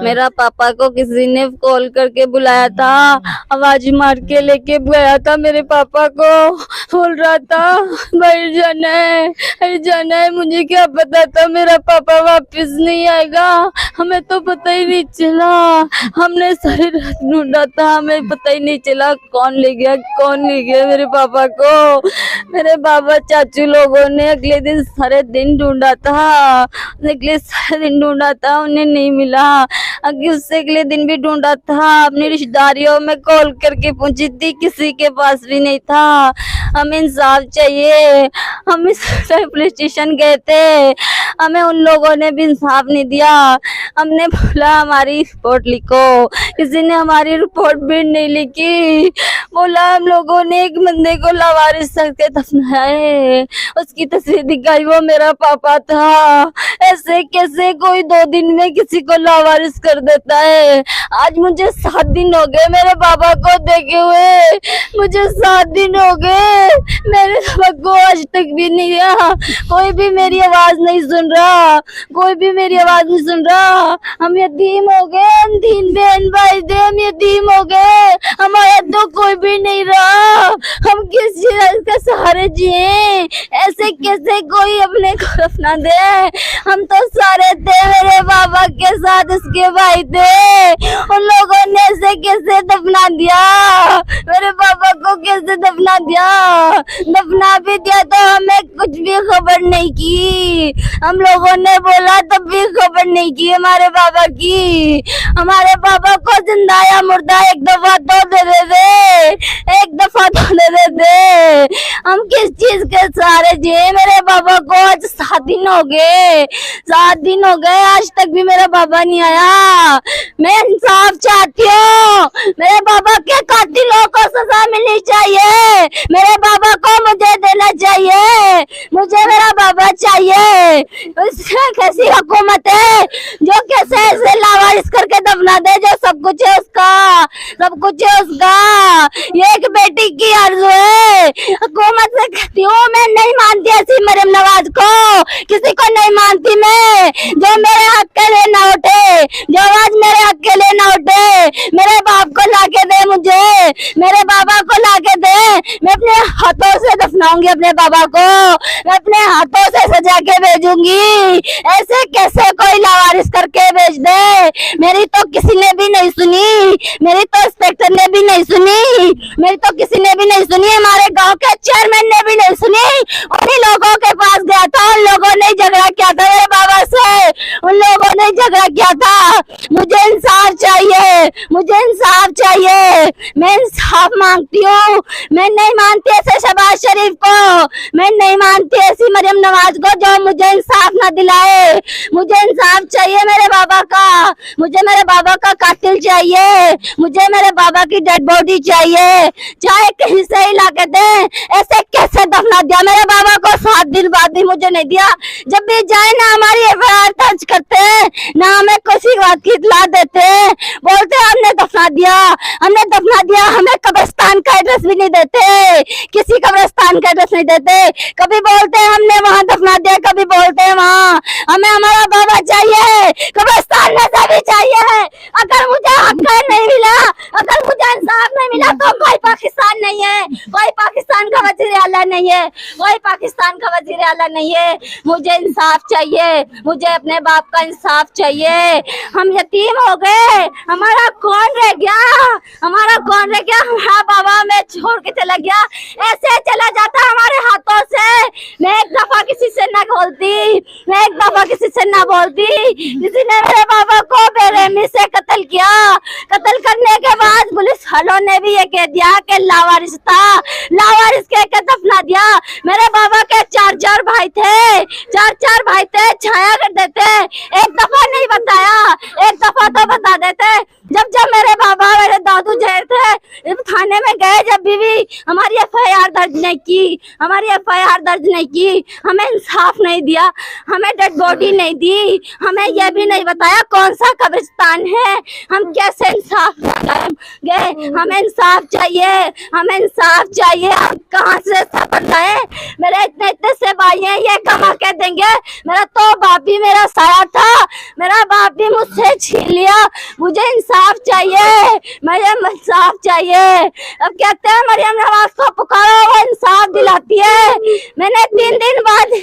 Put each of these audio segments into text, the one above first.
मेरा पापा को किसी ने कॉल करके बुलाया था, आवाज मार के लेके गया था मेरे पापा को। बोल रहा था भाई जाना है। मुझे क्या पता था मेरा पापा वापस नहीं आएगा। हमें तो पता ही नहीं चला, हमने सारी रात ढूंढा था, हमें पता ही नहीं चला कौन ले गया मेरे पापा को। मेरे बाबा चाचू लोगों ने अगले दिन सारे दिन ढूंढा था, उन्हें नहीं मिला। उससे अगले दिन भी ढूंढा था, अपनी रिश्तेदारियों में कॉल करके पूछी थी, किसी के पास भी नहीं था। हमें इंसाफ चाहिए। हम इस पुलिस स्टेशन गए थे, हमें उन लोगों ने भी इंसाफ नहीं दिया। हमने बोला हमारी रिपोर्ट लिखो, किसी ने हमारी रिपोर्ट भी नहीं लिखी। बोला हम लोगों ने एक बंदे को लावारिस करके दफनाया है, उसकी तस्वीर दिखाई, वो मेरा पापा था। ऐसे कैसे कोई 2 दिन में किसी को लावारिस कर देता है। आज मुझे 7 दिन हो गए मेरे बाबा को देखे हुए, मुझे 7 दिन हो गए। मेरे बाबा को आज तक भी नहीं आया, कोई भी मेरी आवाज नहीं सुन रहा, हम यतीम हो गए, हम 3 बहन भाई थे, हम यतीम हो गए, हमारा तो कोई भी नहीं रहा। हम किस चीज के सहारे जिए? ऐसे कैसे कोई अपने को अपना दे? हम तो सारे थे, मेरे बाबा के साथ उसके भाई थे, उन लोगों ने ऐसे कैसे दफना दिया? मेरे पापा को कैसे दफना दिया? दफना भी दिया तो हमें कुछ भी खबर नहीं की। हम लोगों ने बोला तब भी खबर नहीं की हमारे बाबा की। हमारे बाबा को जिंदा या मुर्दा एक दफा तो दे दे। हम किस चीज के सहारे जिए? मेरे बाबा को आज 7 दिन हो गए, आज तक भी मेरा बाबा नहीं आया। मैं इंसाफ चाहती हूँ, मेरे बाबा के कातिलों को सजा मिलनी चाहिए, मेरे बाबा को मुझे देना चाहिए, मुझे मेरा बाबा चाहिए। कैसी हुकूमत है जो कैसे ऐसे लावारिस करके दफना दे, जो सब कुछ है उसका। ये एक बेटी की आरज़ू है। हुकूमत से कहती हूँ, मैं नहीं मानती ऐसी मरियम नवाज को, किसी को नहीं मानती मैं। जो मेरे हक के लिए ना उठे, जो आज मेरे हक के लिए ना उठे, मेरे बाप को लाके दे, मुझे मेरे बाबा को लाके दे। मैं अपने हाथों से दफनाऊंगी अपने बाबा को, मैं अपने हाथों से सजा के भेजूंगी। ऐसे कैसे कोई लावारिस करके भेज दे? मेरी तो किसी ने भी नहीं सुनी, मेरी तो इंस्पेक्टर ने भी नहीं सुनी, मेरी तो किसी ने भी नहीं सुनी, हमारे गांव के चेयरमैन ने भी नहीं सुनी। उन्हीं लोगों के पास गया था, उन लोगों ने झगड़ा किया था मेरे बाबा से, उन लोगों ने झगड़ा किया था। मुझे इंसाफ चाहिए, मैं इंसाफ मांगती हूँ। मैं नहीं मानती ऐसे शहबाज शरीफ को, मैं नहीं मानती ऐसी मरियम नवाज को जो मुझे इंसाफ ना दिलाए। मुझे इंसाफ चाहिए मेरे बाबा का, मुझे मेरे बाबा का कातिल चाहिए, मुझे मेरे बाबा की डेड बॉडी चाहिए, चाहे कहीं से ही ला के दे। ऐसे कैसे दफना दिया मेरे बाबा को? 7 दिन बाद भी मुझे नहीं दिया। जब भी जाए ना हमारी एफआईआर दर्ज करते, ना हमें किसी बात की इत्तला देते, बोलते हमने दफना दिया। हमें कब्रिस्तान का एड्रेस भी नहीं देते, किसी कब्रिस्तान का एड्रेस नहीं देते। कभी बोलते हमने वहाँ दफना दिया, कभी बोलते वहाँ। हमें हमारा बाबा चाहिए, कब्रिस्तान में से भी चाहिए। अगर मुझे हक नहीं मिला, अगर मुझे इंसाफ नहीं मिला तो कोई पाकिस्तान नहीं है, कोई पाकिस्तान का वज़ीर आला नहीं है, कोई पाकिस्तान का वज़ीर आला नहीं है। मुझे इंसाफ चाहिए, मुझे अपने बाप का इंसाफ चाहिए। हम यतीम हो गए, हमारा कौन रह गया? हमारा बाबा हमें छोड़ के चला गया, ऐसे चला जाता हमारे हाथों से। मैं एक दफा किसी से ना बोलती, किसी ने मेरे बाबा को बेरहमी से कत्ल किया। कत्ल करने के बाद पुलिस वालों ने भी ये कह दिया कि लावारिस था, लावारिस कह के दफना दिया। मेरे बाबा के 4 भाई थे, छाया कर देते। एक दफा नहीं बताया, एक दफा तो बता देते। जब मेरे बाबा मेरे दादू जेल थे, थाने में गए, जब भी हमारी एफआईआर दर्ज नहीं की, हमें इंसाफ नहीं दिया, हमें डेड बॉडी नहीं दी, हमें यह भी नहीं बताया कौन सा कब्रिस्तान है। हम कैसे इंसाफ गए? हमें इंसाफ चाहिए। हम कहाँ से बताए? मेरे इतने से भाई हैं, ये कमा के देंगे। मेरा तो बाप भी मेरा साया था, मेरा बाप भी मुझसे छीन लिया। मुझे इंसाफ चाहिए, मुझे इंसाफ चाहिए। अब कहते हैं मरियम नवाज को पुकारो, वो इंसाफ दिलाती है। मैंने 3 दिन बाद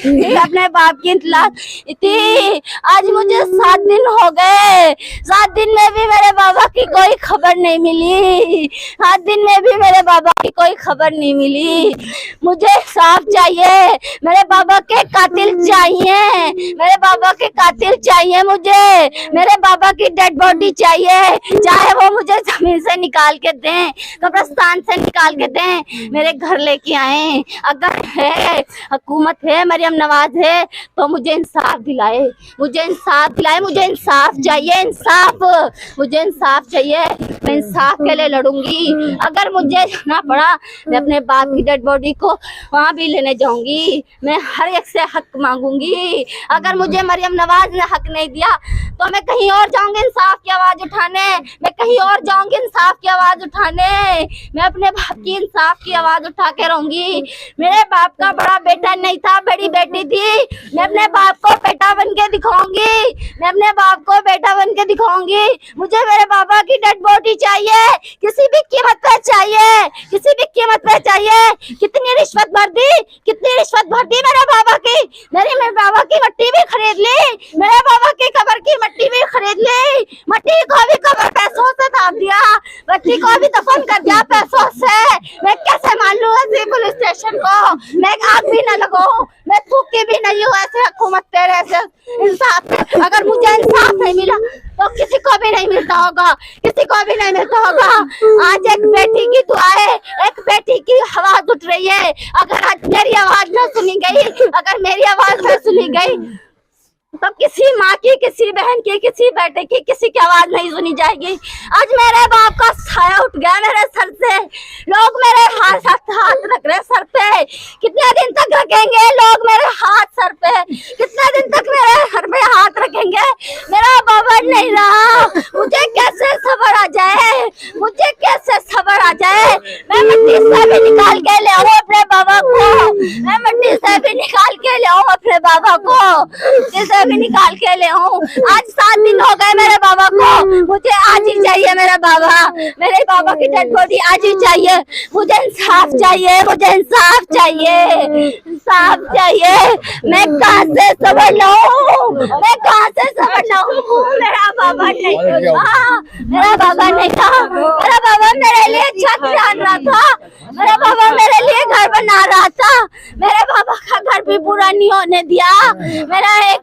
अपने बाप की इत्तला थी। आज मुझे 7 दिन हो गए। 7 दिन में भी मेरे बाबा की कोई खबर नहीं मिली। 7 दिन में भी मेरे बाबा की कोई खबर नहीं मिली। मुझे इंसाफ चाहिए, मेरे बाबा के कातिल चाहिए, मेरे बाबा के कातिल चाहिए। मुझे मेरे बाबा की डेड बॉडी चाहिए, चाहे वो मुझे जमीन से निकाल के दें, कब्रिस्तान से निकाल के दें, मेरे घर लेके आए। अगर है हुकूमत है, मरियम नवाज है, तो मुझे इंसाफ दिलाए, मुझे इंसाफ दिलाए। मुझे इंसाफ चाहिए, इंसाफ, मुझे इंसाफ चाहिए। मैं इंसाफ के लिए लड़ूंगी। अगर मुझे जाना पड़ा, मैं अपने बाप की डेड बॉडी को वहाँ भी लेने जाऊंगी। मैं हर एक से हक मांगूंगी। अगर मुझे मरियम नवाज ने हक नहीं दिया तो मैं कहीं और जाऊंगी इंसाफ की आवाज उठाने। मैं कहीं और जाऊंगी इंसाफ की आवाज उठाने। मैं अपने बाप की इंसाफ की आवाज उठा के रहूंगी। मेरे बाप का बड़ा बेटा नहीं था, बड़ी बेटी थी। मैं अपने बाप को बेटा बन के दिखाऊंगी, मैं अपने बाप को बेटा बन के दिखाऊंगी। मुझे मेरे बाबा की डेड बॉडी चाहिए, किसी भी कीमत पे चाहिए, किसी भी कीमत पे चाहिए। कितनी रिश्वत भर दी, कितनी रिश्वत भर दी मेरे बाबा की। मेरे बाबा की मट्टी भी खरीद ली, मेरे बाबा की कब्र की मट्टी भी खरीद ली। मट्टी को भी कब्र पैसों से दाब दिया, मट्टी को भी दफन कर दिया पैसों से। मैं कैसे मान लूं ऐसे पुलिस स्टेशन को? मैं आग भी न लगाऊं, मैं थूकी भी नहीं हूँ ऐसे हुकूमत तेरे से इंसाफ। अगर मुझे इंसाफ नहीं मिला तो किसी को भी नहीं मिलता होगा, किसी को भी नहीं मिलता होगा। आज एक बेटी की दुआ है, एक बेटी की आवाज उठ रही है। अगर आज मेरी आवाज न सुनी गई, अगर मेरी आवाज न सुनी गई, तो किसी माँ की, किसी बहन की, किसी बेटे की, किसी की आवाज नहीं सुनी जाएगी। आज मेरे बाप का साया उठ गया मेरे सर से। लोग मेरे हाथ रख रहे सर पे। कितने दिन तक रखेंगे लोग मेरे हाथ सर पे? कितने दिन तक मेरे सर पे हाथ रखेंगे? मेरा बाबा नहीं रहा, मुझे कैसे सब्र आ जाए? मुझे कैसे सब्र आ जाए? मैं मिट्टी से भी निकाल के ले आऊं अपने बाबा को, मैं मिट्टी से भी निकाल के ले आऊं अपने बाबा को, भी निकाल के ले आऊं। आज 7 दिन हो गए मेरे बाबा को। मुझे आज ही चाहिए मेरा बाबा, मेरे बाबा की डेड बॉडी आज ही चाहिए। मुझे इंसाफ चाहिए, मुझे इंसाफ चाहिए, इंसाफ चाहिए। मैं कहाँ से सब्र लाऊं, मैं कहाँ से सब्र लाऊं? मेरा बाबा नहीं था, मेरा बाबा नहीं था। मेरा बाबा मेरे लिए छत डाल रहा था, मेरा बाबा मेरे लिए घर बना रहा था। मेरे बाबा का घर भी पूरा नहीं होने दिया। मेरा एक